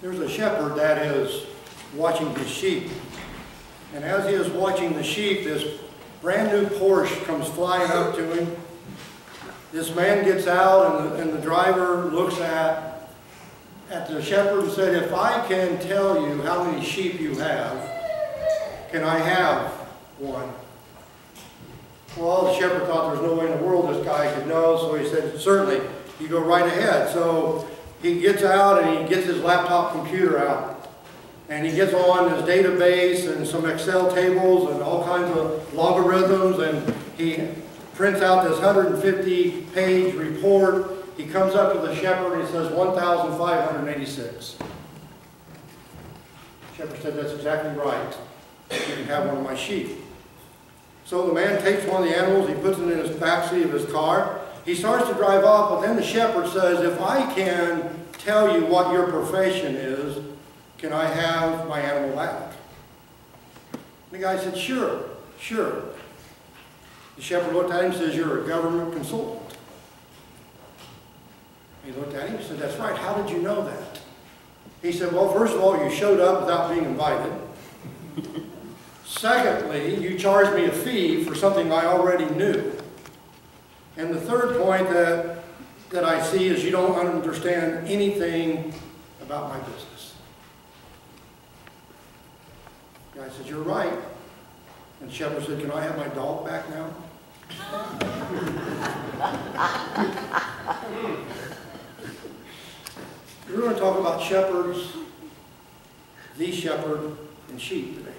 There's a shepherd that is watching his sheep. And as he is watching the sheep, this brand new Porsche comes flying up to him. This man gets out, and the driver looks at the shepherd and said, "If I can tell you how many sheep you have, can I have one?" Well, the shepherd thought there's no way in the world this guy could know, so he said, "Certainly, you go right ahead." So he gets out and he gets his laptop computer out. And he gets on his database and some Excel tables and all kinds of logarithms, and he prints out this 150-page report. He comes up to the shepherd and he says, 1,586. The shepherd said, "That's exactly right. You can have one of my sheep." So the man takes one of the animals, he puts it in his backseat of his car. He starts to drive off, but then the shepherd says, "If I can tell you what your profession is, can I have my animal back?" The guy said, "Sure, sure." The shepherd looked at him and says, "You're a government consultant." He looked at him and said, "That's right. How did you know that?" He said, "Well, first of all, you showed up without being invited. Secondly, you charged me a fee for something I already knew. And the third point that I see is you don't understand anything about my business." The guy said, "You're right." And the shepherd said, "Can I have my dog back now?" We're going to talk about shepherds, the shepherd, and sheep today.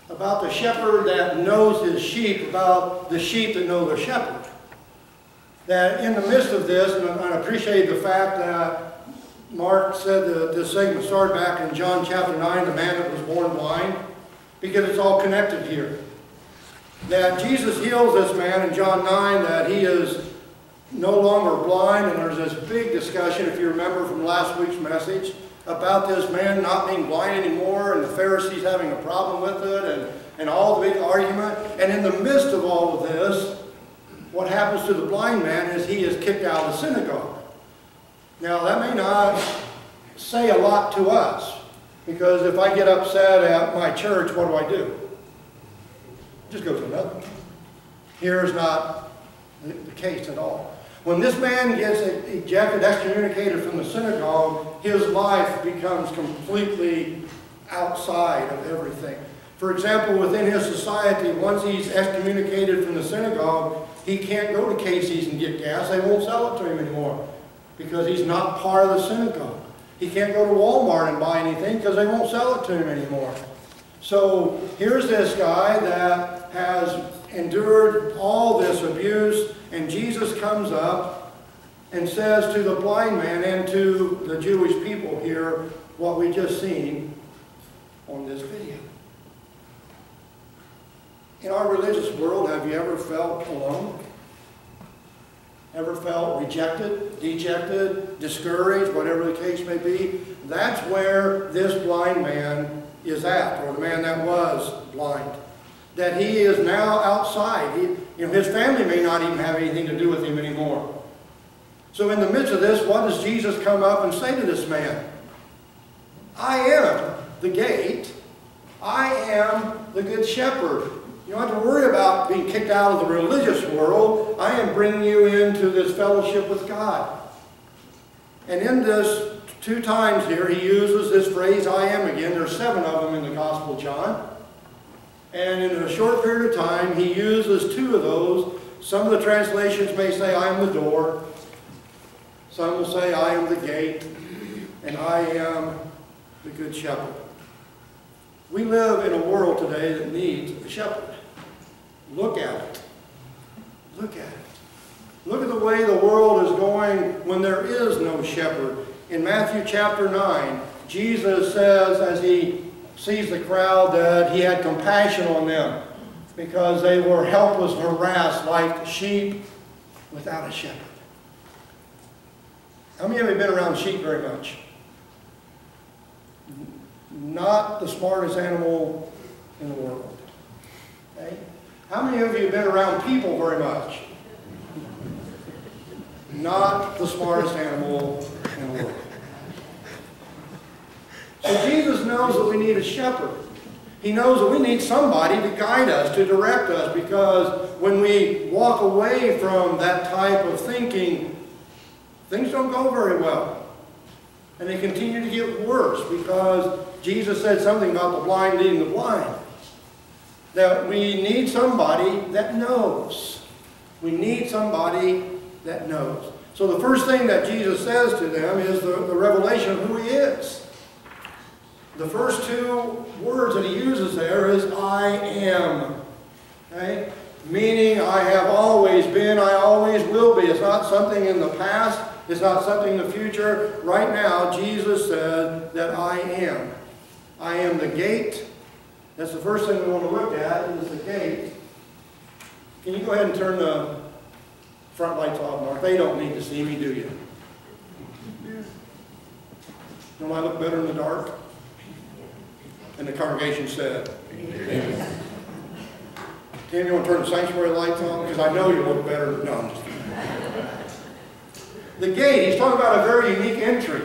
About the shepherd that knows his sheep, about the sheep that know their shepherd. That in the midst of this, and I appreciate the fact that Mark said that this segment started back in John chapter 9, the man that was born blind, because it's all connected here. That Jesus heals this man in John 9, that he is no longer blind, and there's this big discussion, if you remember from last week's message, about this man not being blind anymore, and the Pharisees having a problem with it, and all the big argument. And in the midst of all of this, what happens to the blind man is he is kicked out of the synagogue. Now, that may not say a lot to us, because if I get upset at my church, what do? Just go to another one. Here is not the case at all. When this man gets ejected, excommunicated from the synagogue, his life becomes completely outside of everything. For example, within his society, once he's excommunicated from the synagogue, he can't go to Casey's and get gas. They won't sell it to him anymore because he's not part of the synagogue. He can't go to Walmart and buy anything because they won't sell it to him anymore. So here's this guy that has endured all this abuse, and Jesus comes up and says to the blind man and to the Jewish people here what we just seen on this video. In our religious world, have you ever felt alone? Ever felt rejected, dejected, discouraged, whatever the case may be? That's where this blind man is at, or the man that was blind. That he is now outside. His family may not even have anything to do with him anymore. So in the midst of this, what does Jesus come up and say to this man? "I am the gate. I am the good shepherd. You don't have to worry about being kicked out of the religious world. I am bringing you into this fellowship with God." And in this, 2 times here, he uses this phrase, "I am" again. There's 7 of them in the Gospel of John. And in a short period of time, he uses 2 of those. Some of the translations may say, "I am the door." Some will say, "I am the gate," and "I am the good shepherd." We live in a world today that needs a shepherd. Look at it. Look at it. Look at the way the world is going when there is no shepherd. In Matthew chapter 9, Jesus says, as he sees the crowd, that he had compassion on them because they were helpless, harassed like sheep without a shepherd. How many of you have been around sheep very much? Not the smartest animal in the world. Okay? How many of you have been around people very much? Not the smartest animal in the world. knows that we need a shepherd. He knows that we need somebody to guide us, to direct us, because when we walk away from that type of thinking, things don't go very well. And they continue to get worse because Jesus said something about the blind leading the blind. That we need somebody that knows. We need somebody that knows. So the first thing that Jesus says to them is the revelation of who he is. The first two words that he uses there is, I am. Okay? Meaning, I have always been, I always will be. It's not something in the past. It's not something in the future. Right now, Jesus said that I am. I am the gate. That's the first thing we want to look at, is the gate. Can you go ahead and turn the front lights off, Mark? They don't need to see me, do you? Don't I look better in the dark? And the congregation said, amen. Tim, you want to turn the sanctuary lights on? Because I know you look better. No, I'm just kidding. The gate, he's talking about a very unique entry.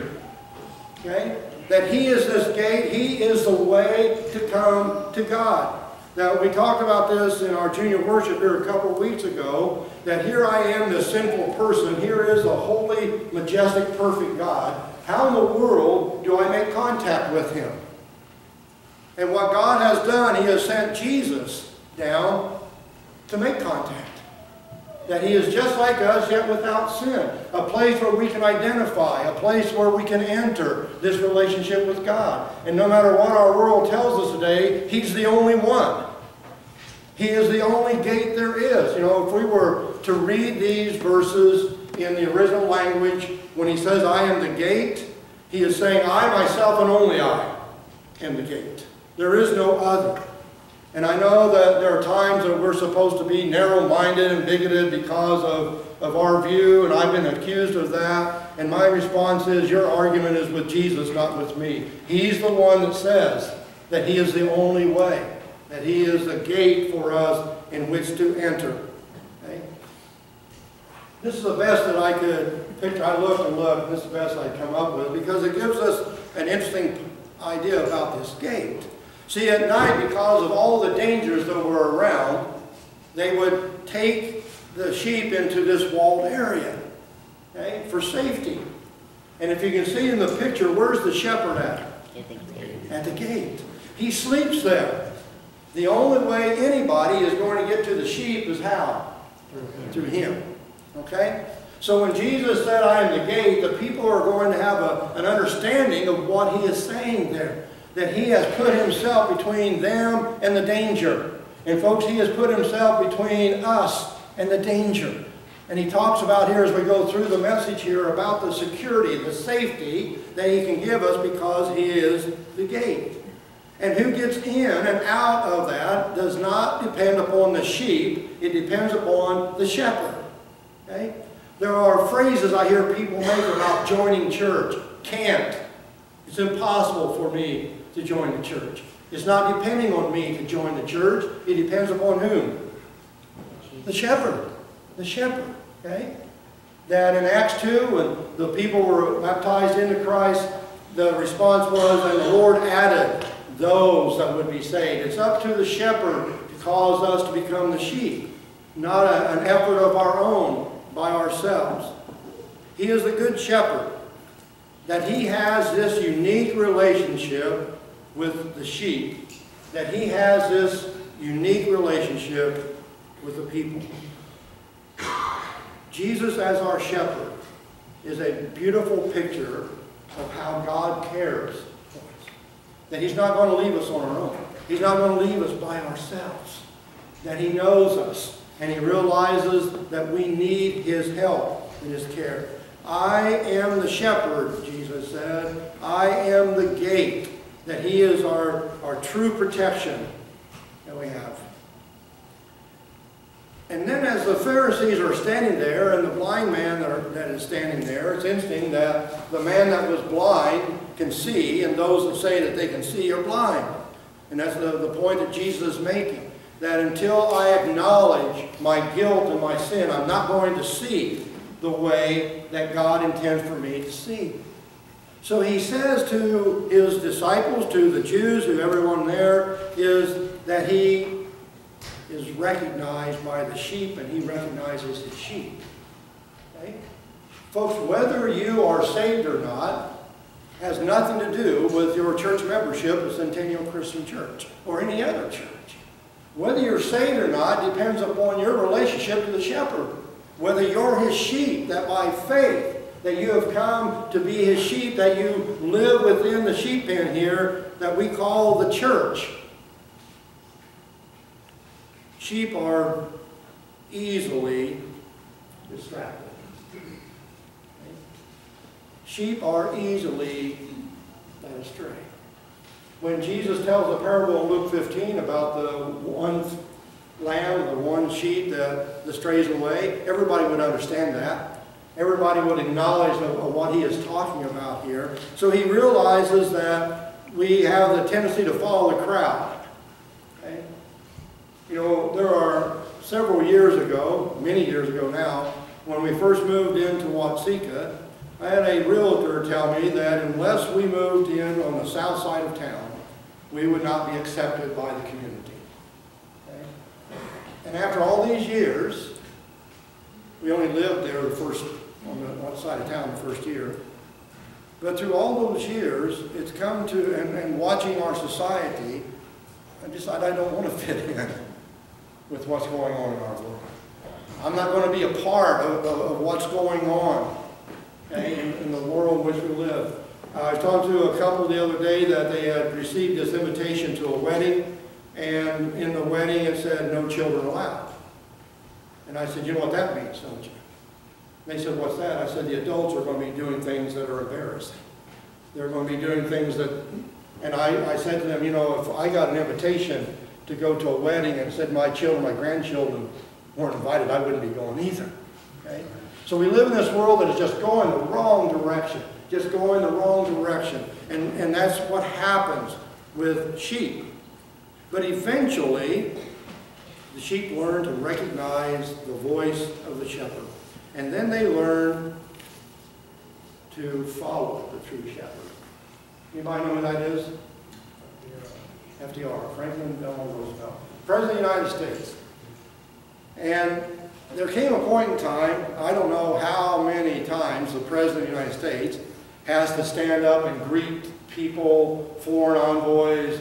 Okay? That he is this gate, he is the way to come to God. Now, we talked about this in our junior worship here a couple of weeks ago, that here I am, this sinful person, here is the holy, majestic, perfect God. How in the world do I make contact with him? And what God has done, he has sent Jesus down to make contact. That he is just like us, yet without sin. A place where we can identify, a place where we can enter this relationship with God. And no matter what our world tells us today, he's the only one. He is the only gate there is. You know, if we were to read these verses in the original language, when he says, I am the gate, he is saying, I myself and only I am the gate. There is no other. And I know that there are times that we're supposed to be narrow-minded and bigoted because of our view, and I've been accused of that. And my response is, your argument is with Jesus, not with me. He's the one that says that he is the only way, that he is the gate for us in which to enter. Okay? This is the best that I could picture. I looked and looked, and this is the best I'd come up with, because it gives us an interesting idea about this gate. See, at night, because of all the dangers that were around, they would take the sheep into this walled area, okay, for safety. And if you can see in the picture, where's the shepherd at? At the gate. He sleeps there. The only way anybody is going to get to the sheep is how? Through him. Okay? So when Jesus said, I am the gate, the people are going to have an understanding of what he is saying there. That he has put himself between them and the danger. And folks, he has put himself between us and the danger. And he talks about here as we go through the message here about the security, the safety that he can give us because he is the gate. And who gets in and out of that does not depend upon the sheep. It depends upon the shepherd. Okay? There are phrases I hear people make about joining church. Can't. It's impossible for me to join the church. It's not depending on me to join the church. It depends upon whom? The shepherd. The shepherd. Okay? That in Acts 2, when the people were baptized into Christ, the response was, and the Lord added those that would be saved. It's up to the shepherd to cause us to become the sheep, not an effort of our own by ourselves. He is the good shepherd. That he has this unique relationship with the sheep, that he has this unique relationship with the people. Jesus as our shepherd is a beautiful picture of how God cares for us. That he's not going to leave us on our own. He's not going to leave us by ourselves. That he knows us and he realizes that we need his help and his care. I am the shepherd, Jesus said. I am the gate. That he is our true protection that we have. And then as the Pharisees are standing there and the blind man that is standing there, it's interesting that the man that was blind can see, and those that say that they can see are blind. And that's the point that Jesus is making. That until I acknowledge my guilt and my sin, I'm not going to see the way that God intends for me to see. So he says to his disciples, to the Jews, to everyone there, is that he is recognized by the sheep, and he recognizes his sheep. Okay? Folks, whether you are saved or not has nothing to do with your church membership at Centennial Christian Church or any other church. Whether you're saved or not depends upon your relationship to the shepherd. Whether you're his sheep, that by faith that you have come to be his sheep, that you live within the sheep pen here that we call the church. Sheep are easily distracted. Sheep are easily led astray. When Jesus tells the parable in Luke 15 about the one lamb, the one sheep that strays away, everybody would understand that. Everybody would acknowledge of what he is talking about here. So he realizes that we have the tendency to follow the crowd. Okay? You know, there are several years ago, many years ago now, when we first moved into Watsika, I had a realtor tell me that unless we moved in on the south side of town, we would not be accepted by the community. Okay? And after all these years, we only lived there on the one side of town the first year. But through all those years, it's come to, and watching our society, I decided I don't want to fit in with what's going on in our world. I'm not going to be a part of what's going on, okay, in the world in which we live. I was talking to a couple the other day that they had received this invitation to a wedding, and in the wedding it said, no children allowed. And I said, you know what that means, don't you? And they said, what's that? I said, the adults are going to be doing things that are embarrassing. They're going to be doing things that, and I said to them, you know, if I got an invitation to go to a wedding and said my children, my grandchildren weren't invited, I wouldn't be going either. Okay? So we live in this world that is just going the wrong direction. Just going the wrong direction. And that's what happens with sheep. But eventually, the sheep learn to recognize the voice of the shepherd. And then they learn to follow the true shepherd. Anybody know who that is? FDR, Franklin Delano Roosevelt. President of the United States. And there came a point in time, I don't know how many times the President of the United States has to stand up and greet people, foreign envoys,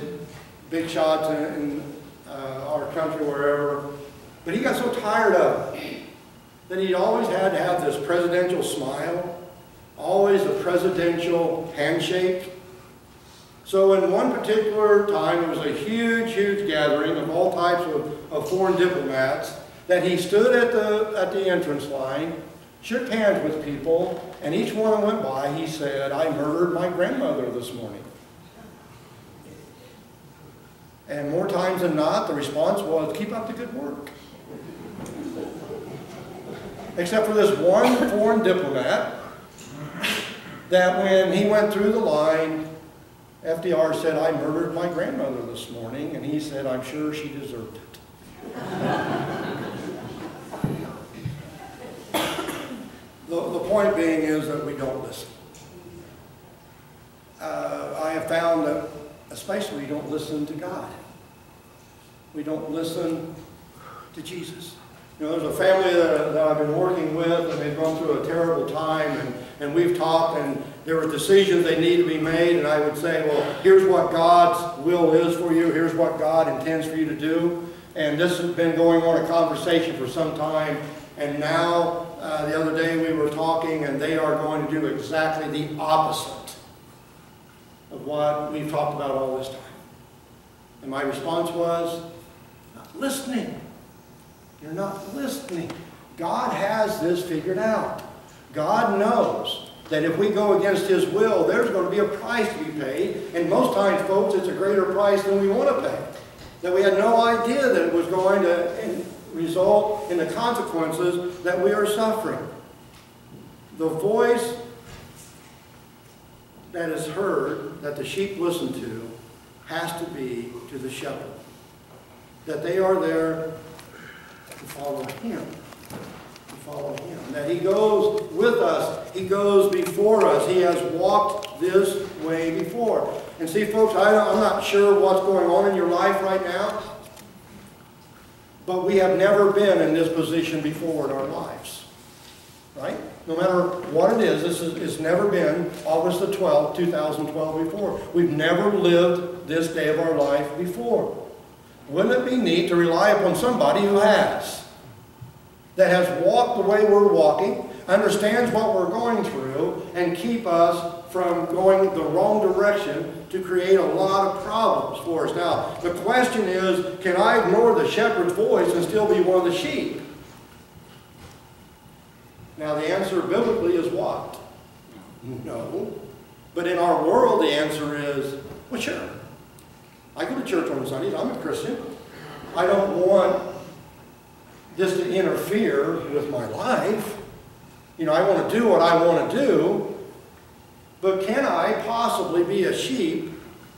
big shots in our country, wherever. But he got so tired of it that he always had to have this presidential smile, always a presidential handshake. So in one particular time, it was a huge, huge gathering of all types of foreign diplomats, that he stood at the entrance line, shook hands with people, and each one that went by, he said, I murdered my grandmother this morning. And more times than not, the response was, keep up the good work. Except for this one foreign diplomat, that when he went through the line, FDR said, I murdered my grandmother this morning, and he said, I'm sure she deserved it. The point being is that we don't listen. I have found that especially we don't listen to God. We don't listen to Jesus. You know, there's a family that I've been working with, and they've gone through a terrible time, and we've talked, and there were decisions they need to be made, and I would say, well, here's what God's will is for you, here's what God intends for you to do. And this has been going on a conversation for some time, and now the other day we were talking, and they are going to do exactly the opposite of what we've talked about all this time. And my response was, not listening. You're not listening. God has this figured out. God knows that if we go against His will, there's going to be a price to be paid. And most times, folks, it's a greater price than we want to pay. That we had no idea that it was going to result in the consequences that we are suffering. The voice that is heard, that the sheep listen to, has to be to the shepherd. That they are there to follow Him. To follow him. That he goes with us. He goes before us. He has walked this way before. And see, folks, I'm not sure what's going on in your life right now, but we have never been in this position before in our lives. Right? No matter what it is, it's never been August the 12th, 2012 before. We've never lived this day of our life before. Wouldn't it be neat to rely upon somebody who has? That has walked the way we're walking, understands what we're going through, and keep us from going the wrong direction to create a lot of problems for us. Now, the question is, can I ignore the shepherd's voice and still be one of the sheep? Now, the answer biblically is what? No. But in our world, the answer is, well, sure. I go to church on Sundays. I'm a Christian. I don't want this to interfere with my life. You know, I want to do what I want to do. But can I possibly be a sheep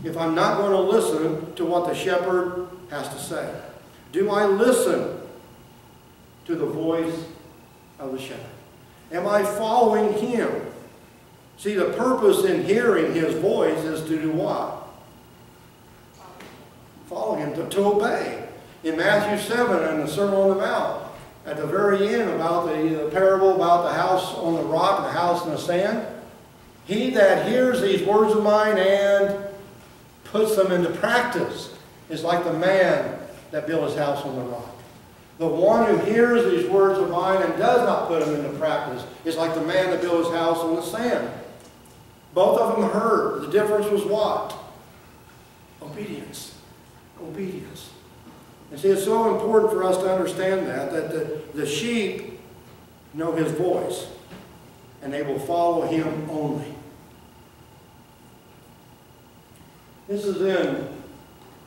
if I'm not going to listen to what the shepherd has to say? Do I listen to the voice of the shepherd? Am I following him? See, the purpose in hearing his voice is to do what? Follow him, to obey. In Matthew 7 and the Sermon on the Mount, at the very end about the parable about the house on the rock and the house in the sand, he that hears these words of mine and puts them into practice is like the man that built his house on the rock. The one who hears these words of mine and does not put them into practice is like the man that built his house on the sand. Both of them heard. The difference was what? Obedience. Obedience. And see, it's so important for us to understand that the sheep know his voice, and they will follow him only. This is in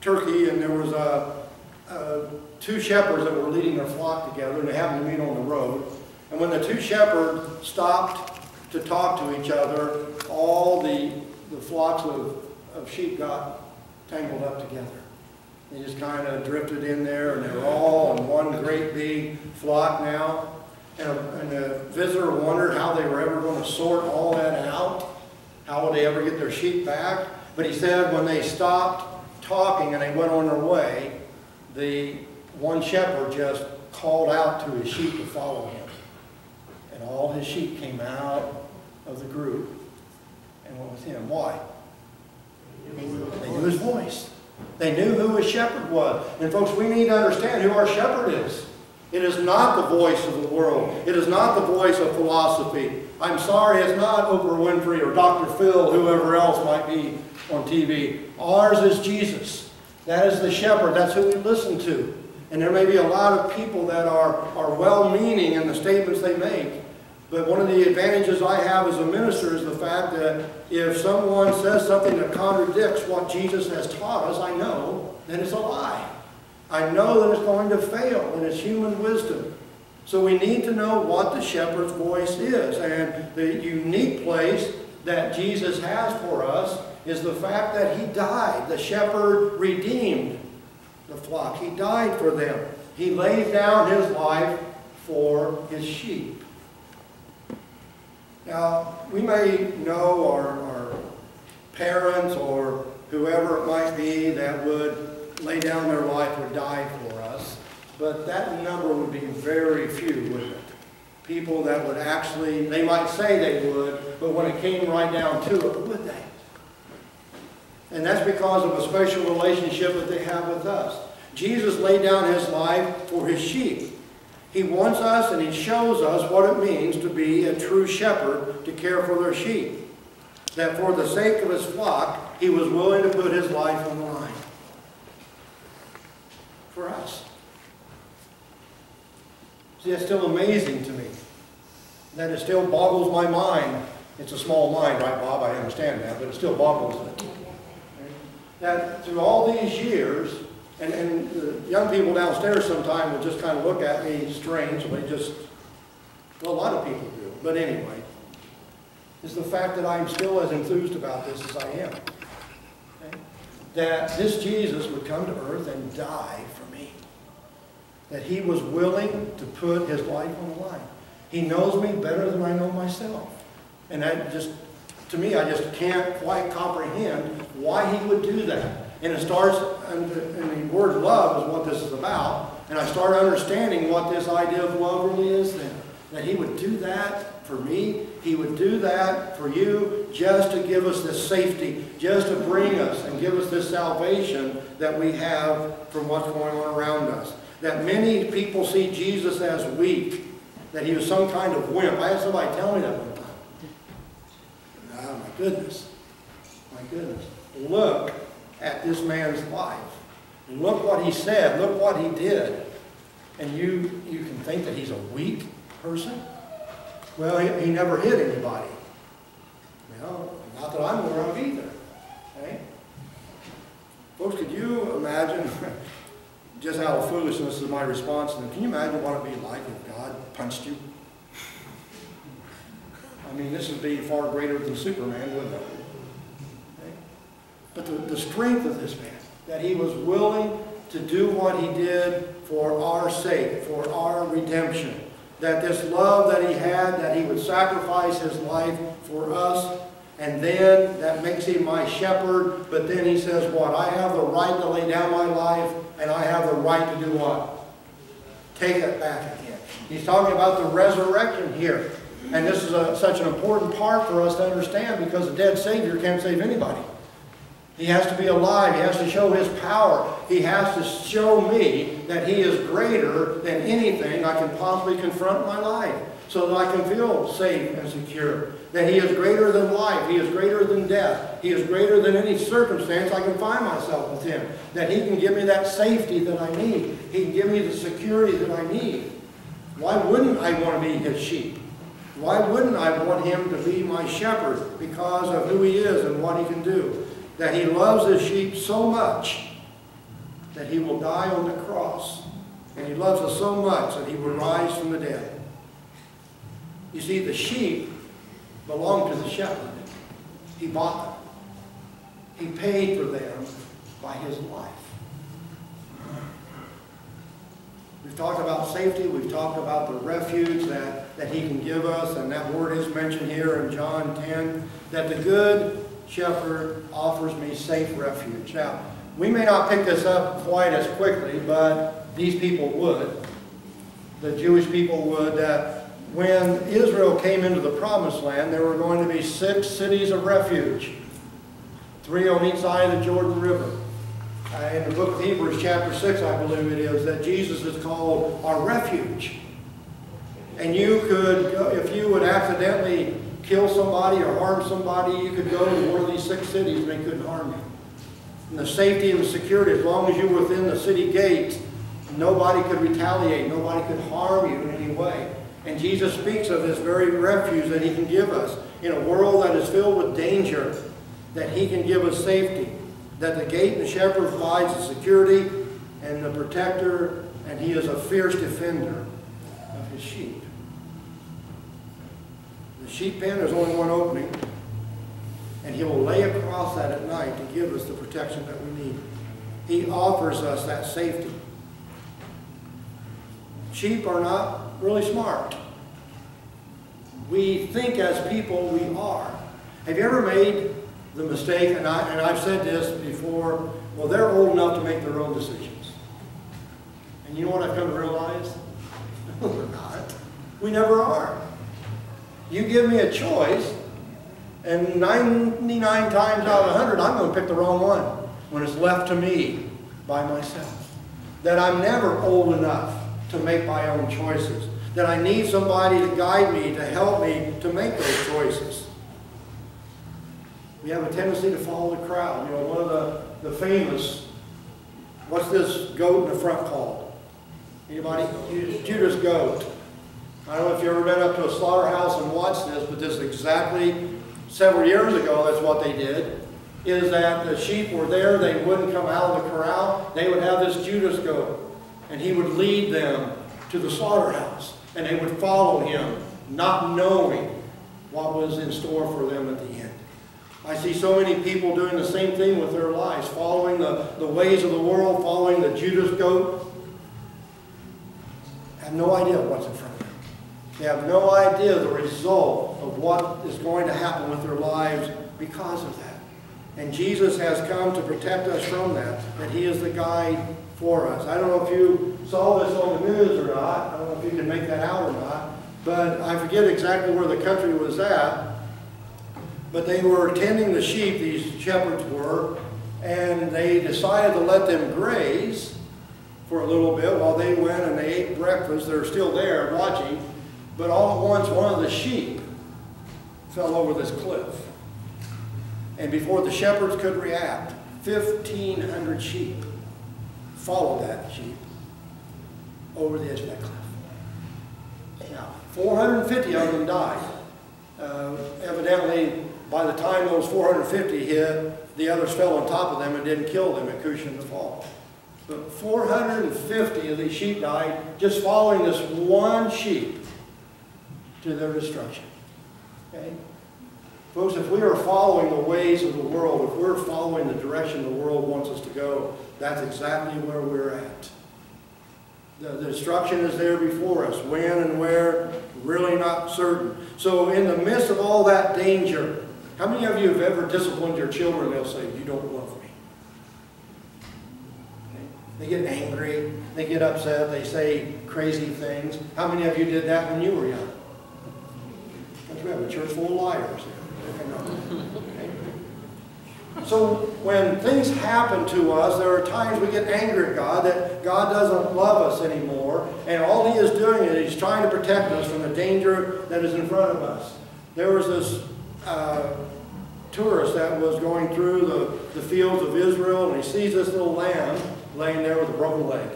Turkey, and there was two shepherds that were leading their flock together, and they happened to meet on the road. And when the two shepherds stopped to talk to each other, all the flocks of sheep got tangled up together. They just kind of drifted in there, and they were all in one great big flock now. And the visitor wondered how they were ever going to sort all that out. How would they ever get their sheep back? But he said when they stopped talking and they went on their way, the one shepherd just called out to his sheep to follow him. And all his sheep came out of the group and went with him. Why? They knew his voice. They knew who his shepherd was. And folks, we need to understand who our shepherd is. It is not the voice of the world. It is not the voice of philosophy. I'm sorry, it's not Oprah Winfrey or Dr. Phil, whoever else might be on TV. Ours is Jesus. That is the shepherd. That's who we listen to. And there may be a lot of people that are well-meaning in the statements they make. But one of the advantages I have as a minister is the fact that if someone says something that contradicts what Jesus has taught us, I know that it's a lie. I know that it's going to fail, and it's human wisdom. So we need to know what the shepherd's voice is. And the unique place that Jesus has for us is the fact that he died. The shepherd redeemed the flock. He died for them. He laid down his life for his sheep. Now, we may know our parents or whoever it might be that would lay down their life or die for us, but that number would be very few, wouldn't it? People that would actually, they might say they would, but when it came right down to it, would they? And that's because of a special relationship that they have with us. Jesus laid down his life for his sheep. He wants us and he shows us what it means to be a true shepherd, to care for their sheep. That for the sake of his flock, he was willing to put his life on the line. For us. See, that's still amazing to me. That it still boggles my mind. It's a small mind, right, Bob? I understand that, but it still boggles it. That through all these years, and the young people downstairs sometimes will just kind of look at me strange. They just, well, a lot of people do. But anyway, is the fact that I'm still as enthused about this as I am. Okay? That this Jesus would come to earth and die for me. That he was willing to put his life on the line. He knows me better than I know myself. And that just, to me, I just can't quite comprehend why he would do that. And it starts, and the word love is what this is about. And I start understanding what this idea of love really is then. That he would do that for me. He would do that for you just to give us this safety, just to bring us and give us this salvation that we have from what's going on around us. That many people see Jesus as weak, that he was some kind of wimp. I had somebody tell me that one time. Oh, my goodness. My goodness. Look at this man's life. Look what he said. Look what he did. And you can think that he's a weak person? Well, he never hit anybody. Well, not that I'm aware of either. Okay? Folks, could you imagine, just out of foolishness is my response to them, can you imagine what it would be like if God punched you? I mean, this would be far greater than Superman, wouldn't it? Okay? But the strength of this man, that he was willing to do what he did for our sake, for our redemption. That this love that he had, that he would sacrifice his life for us, and then that makes him my shepherd, but then he says what? I have the right to lay down my life, and I have the right to do what? Take it back again. He's talking about the resurrection here. And this is such an important part for us to understand, because a dead Savior can't save anybody. He has to be alive. He has to show his power. He has to show me that he is greater than anything I can possibly confront in my life, so that I can feel safe and secure. That he is greater than life. He is greater than death. He is greater than any circumstance I can find myself with him. That he can give me that safety that I need. He can give me the security that I need. Why wouldn't I want to be his sheep? Why wouldn't I want him to be my shepherd? Because of who he is and what he can do. That he loves his sheep so much that he will die on the cross. And he loves us so much that he will rise from the dead. You see, the sheep belong to the shepherd. He bought them. He paid for them by his life. We've talked about safety. We've talked about the refuge that he can give us. And that word is mentioned here in John 10. That the good shepherd offers me safe refuge. Now, we may not pick this up quite as quickly, but these people would. The Jewish people would. That when Israel came into the Promised Land, there were going to be 6 cities of refuge. 3 on each side of the Jordan River. In the book of Hebrews, chapter 6, I believe it is, that Jesus is called our refuge. And you could, if you would accidentally kill somebody or harm somebody, you could go to one of these 6 cities and they couldn't harm you. And the safety and the security, as long as you were within the city gates, nobody could retaliate, nobody could harm you in any way. And Jesus speaks of this very refuge that he can give us in a world that is filled with danger, that he can give us safety, that the gate and the shepherd provides the security and the protector, and he is a fierce defender of his sheep. The sheep pen, there's only one opening, and he will lay across that at night to give us the protection that we need. He offers us that safety. Sheep are not really smart. We think as people we are. Have you ever made the mistake, and I've said this before, well, they're old enough to make their own decisions. And you know what I've come to realize? No, they're not. We never are. You give me a choice, and 99 times out of 100, I'm going to pick the wrong one when it's left to me by myself. That I'm never old enough to make my own choices. That I need somebody to guide me, to help me to make those choices. We have a tendency to follow the crowd. You know, one of the famous, what's this goat in the front called? Anybody? Judas goat. I don't know if you've ever been up to a slaughterhouse and watched this, but this is exactly several years ago, that's what they did, is that the sheep were there, they wouldn't come out of the corral, they would have this Judas goat, and he would lead them to the slaughterhouse, and they would follow him, not knowing what was in store for them at the end. I see so many people doing the same thing with their lives, following the ways of the world, following the Judas goat. Have no idea what's in front of them. They have no idea the result of what is going to happen with their lives because of that. And Jesus has come to protect us from that He is the guide for us. I don't know if you saw this on the news or not. I don't know if you can make that out or not. But I forget exactly where the country was at. But they were tending the sheep, these shepherds were, and they decided to let them graze for a little bit while they went and they ate breakfast. They're still there watching. But all at once, one of the sheep fell over this cliff. And before the shepherds could react, 1,500 sheep followed that sheep over the edge of that cliff. Now, 450 of them died. Evidently, by the time those 450 hit, the others fell on top of them and didn't kill them and cushioned the fall. But 450 of these sheep died just following this one sheep to their destruction. Okay? Folks, if we are following the ways of the world, if we're following the direction the world wants us to go, that's exactly where we're at. The destruction is there before us. When and where, really not certain. So in the midst of all that danger, how many of you have ever disciplined your children? They'll say, "You don't love me." Okay? They get angry. They get upset. They say crazy things. How many of you did that when you were young? Because we have a church full of liars here. Okay? So when things happen to us, there are times we get angry at God, that God doesn't love us anymore, and all He is doing is He's trying to protect us from the danger that is in front of us. There was this tourist that was going through the fields of Israel, and he sees this little lamb laying there with a broken leg.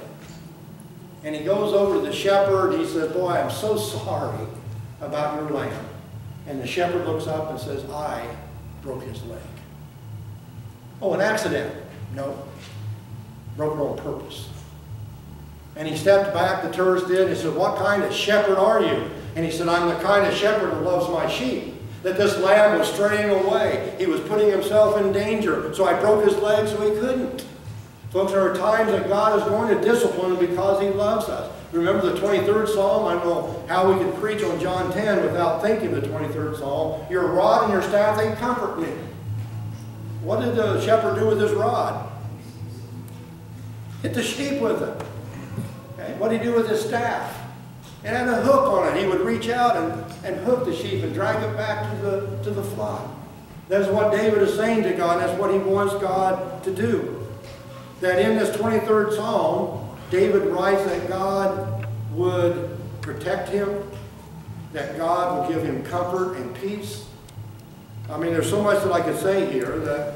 And he goes over to the shepherd, and he says, "Boy, I'm so sorry about your lamb." And the shepherd looks up and says, "I broke his leg." "Oh, an accident?" "No, broke it on purpose." And he stepped back, the tourist did, and he said, "What kind of shepherd are you?" And he said, "I'm the kind of shepherd that loves my sheep. That this lamb was straying away. He was putting himself in danger. So I broke his leg so he couldn't." Folks, there are times that God is going to discipline because He loves us. Remember the 23rd Psalm? I don't know how we could preach on John 10 without thinking the 23rd Psalm. "Your rod and your staff, they comfort me." What did the shepherd do with his rod? Hit the sheep with it. Okay? What did he do with his staff? It had a hook on it. He would reach out and hook the sheep and drag it back to the flock. That's what David is saying to God. That's what he wants God to do. That in this 23rd Psalm, David writes that God would protect him, that God would give him comfort and peace. I mean, there's so much that I could say here that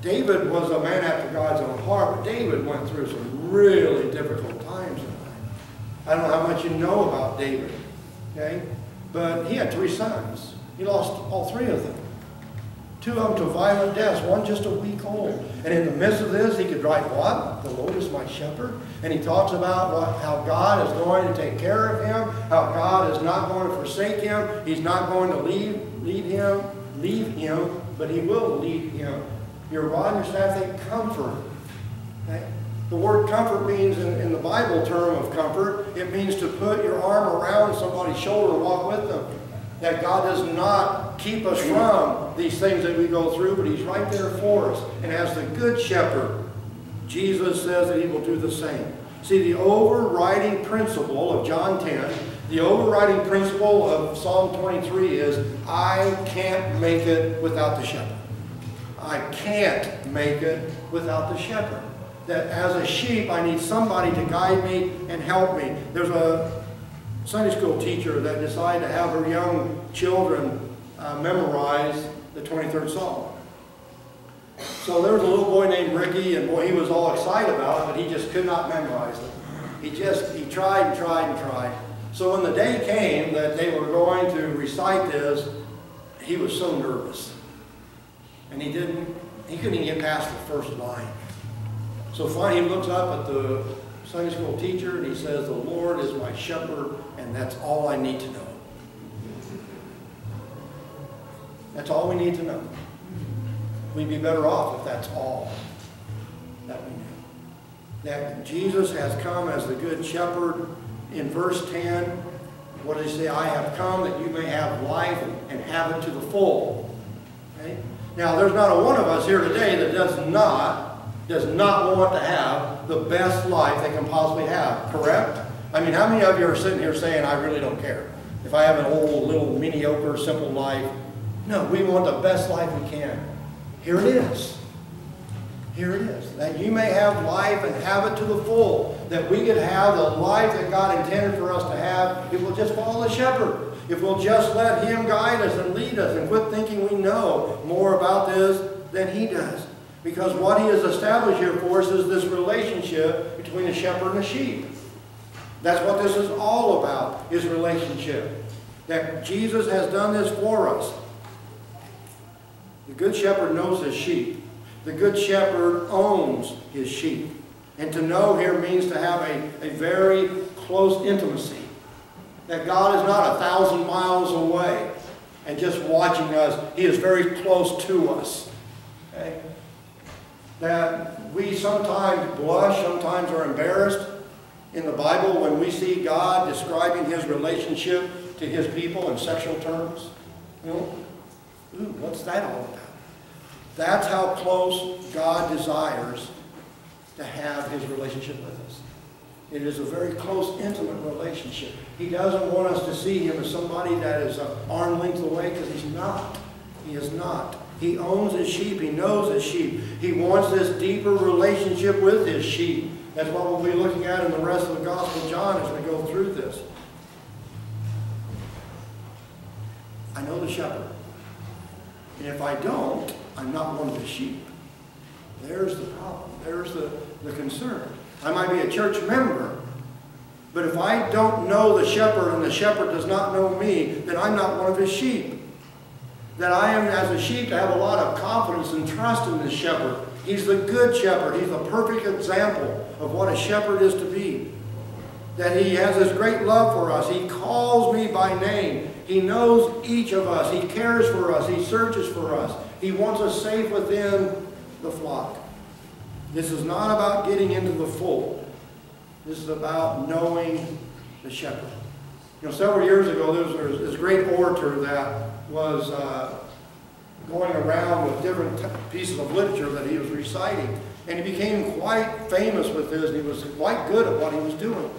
David was a man after God's own heart, but David went through some really difficult times in life. I don't know how much you know about David, okay? But he had 3 sons. He lost all 3 of them. 2 of them to violent deaths, one just a week old. And in the midst of this, he could write what? "The Lord is my shepherd." And he talks about how God is going to take care of him, how God is not going to forsake him. He's not going to leave him, but He will lead him. Your rod and your staff, they comfort. Okay? The word comfort means, in the Bible term of comfort, it means to put your arm around somebody's shoulder and walk with them. That God does not keep us from these things that we go through, but He's right there for us. And as the Good Shepherd, Jesus says that He will do the same. See, the overriding principle of John 10, the overriding principle of Psalm 23 is, I can't make it without the shepherd. I can't make it without the shepherd. That as a sheep, I need somebody to guide me and help me. There's a Sunday school teacher that decided to have her young children memorize the 23rd Psalm. So there was a little boy named Ricky, and boy, he was all excited about it, but he just could not memorize it. He tried and tried and tried. So when the day came that they were going to recite this, he was so nervous. And he couldn't even get past the first line. So finally he looks up at the Sunday school teacher and he says, "The Lord is my shepherd, and that's all I need to know." That's all we need to know. We'd be better off if that's all that we knew. That Jesus has come as the Good Shepherd. In verse 10, What does he say? I have come that you may have life and have it to the full. Okay? Now, there's not a one of us here today that does not want to have the best life they can possibly have, correct? I mean, how many of you are sitting here saying, I really don't care if I have an old, little, mediocre, simple life? No, we want the best life we can. Here it is. Here it is. That you may have life and have it to the full. That we could have the life that God intended for us to have if we'll just follow the shepherd. If we'll just let him guide us and lead us and quit thinking we know more about this than he does. Because what he has established here for us is this relationship between the shepherd and the sheep. That's what this is all about, is relationship. That Jesus has done this for us. The good shepherd knows his sheep. The good shepherd owns his sheep. And to know here means to have a very close intimacy. That God is not 1,000 miles away and just watching us. He is very close to us. Okay? That we sometimes blush, sometimes are embarrassed in the Bible when we see God describing his relationship to his people in sexual terms. You know, ooh, what's that all about? That's how close God desires to have his relationship with us. It is a very close, intimate relationship. He doesn't want us to see him as somebody that is an arm length away, because he's not. He is not. He owns his sheep. He knows his sheep. He wants this deeper relationship with his sheep. That's what we'll be looking at in the rest of the Gospel of John as we go through this. I know the shepherd. And if I don't, I'm not one of his sheep. There's the problem. There's the concern. I might be a church member, but if I don't know the shepherd and the shepherd does not know me, then I'm not one of his sheep. That I am, as a sheep, to have a lot of confidence and trust in this shepherd. He's the good shepherd. He's the perfect example of what a shepherd is to be. That he has this great love for us. He calls me by name. He knows each of us. He cares for us. He searches for us. He wants us safe within the flock. This is not about getting into the fold. This is about knowing the shepherd. You know, several years ago, there was this great orator that was going around with different pieces of literature that he was reciting. And he became quite famous with this, and he was quite good at what he was doing.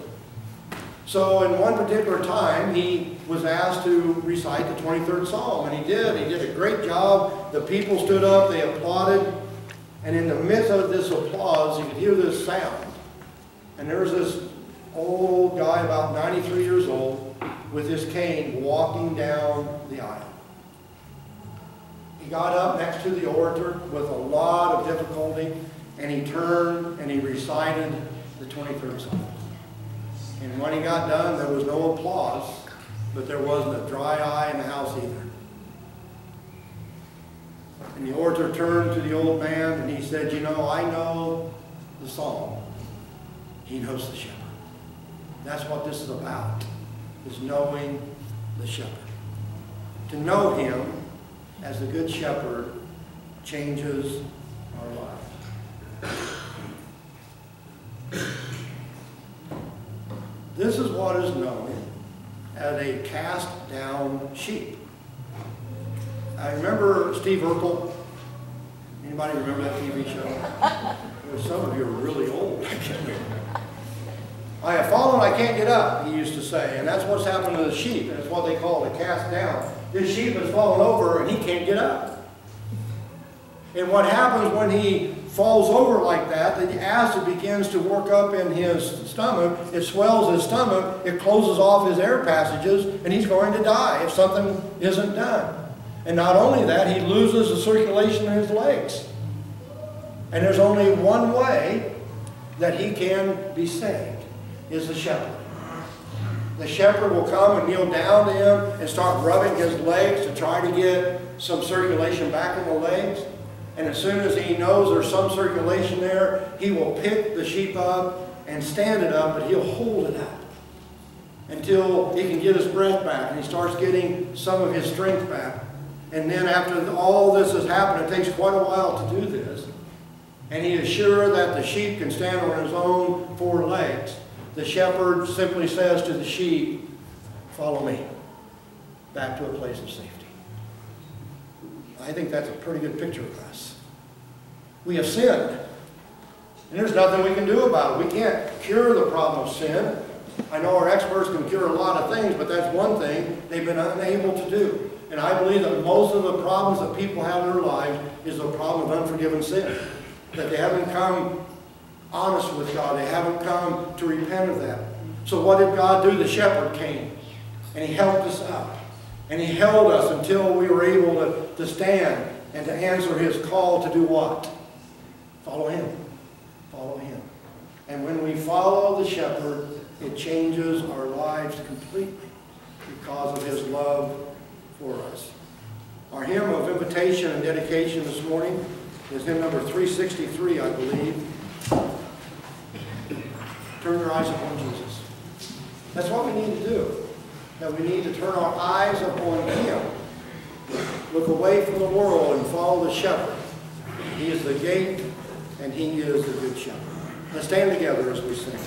So in one particular time, he was asked to recite the 23rd Psalm, and he did. He did a great job. The people stood up, they applauded, and in the midst of this applause, you could hear this sound. And there was this old guy, about 93 years old, with his cane walking down the aisle. He got up next to the orator with a lot of difficulty, and he turned and he recited the 23rd Psalm. And when he got done, there was no applause, but there wasn't a dry eye in the house either. And the orator turned to the old man and he said, you know, I know the psalm. He knows the shepherd. That's what this is about, is knowing the shepherd. To know him as the good shepherd changes our lives. This is what is known as a cast-down sheep. I remember Steve Urkel. Anybody remember that TV show? Well, some of you are really old. I have fallen, I can't get up, he used to say. And that's what's happened to the sheep. And it's what they call a cast down. This sheep has fallen over and he can't get up. And what happens when he falls over like that, the acid begins to work up in his stomach. It swells his stomach. It closes off his air passages, and he's going to die if something isn't done. And not only that, he loses the circulation in his legs. And there's only one way that he can be saved, is the shepherd. The shepherd will come and kneel down to him and start rubbing his legs to try to get some circulation back in the legs. And as soon as he knows there's some circulation there, he will pick the sheep up and stand it up, but he'll hold it up until he can get his breath back and he starts getting some of his strength back. And then after all this has happened, it takes quite a while to do this. And he is sure that the sheep can stand on his own four legs. The shepherd simply says to the sheep, follow me back to a place of safety. I think that's a pretty good picture of us. We have sinned, and there's nothing we can do about it. We can't cure the problem of sin. I know our experts can cure a lot of things, but that's one thing they've been unable to do. And I believe that most of the problems that people have in their lives is the problem of unforgiven sin. That they haven't come honest with God. They haven't come to repent of that. So what did God do? The shepherd came, and he helped us out. And he held us until we were able to stand and to answer his call to do what? Follow him. Follow him. And when we follow the shepherd, it changes our lives completely because of his love for us. Our hymn of invitation and dedication this morning is hymn number 363, I believe. Turn your eyes upon Jesus. That's what we need to do. That we need to turn our eyes upon him. Look away from the world and follow the shepherd. He is the gate, and he is the good shepherd. Let's stand together as we sing.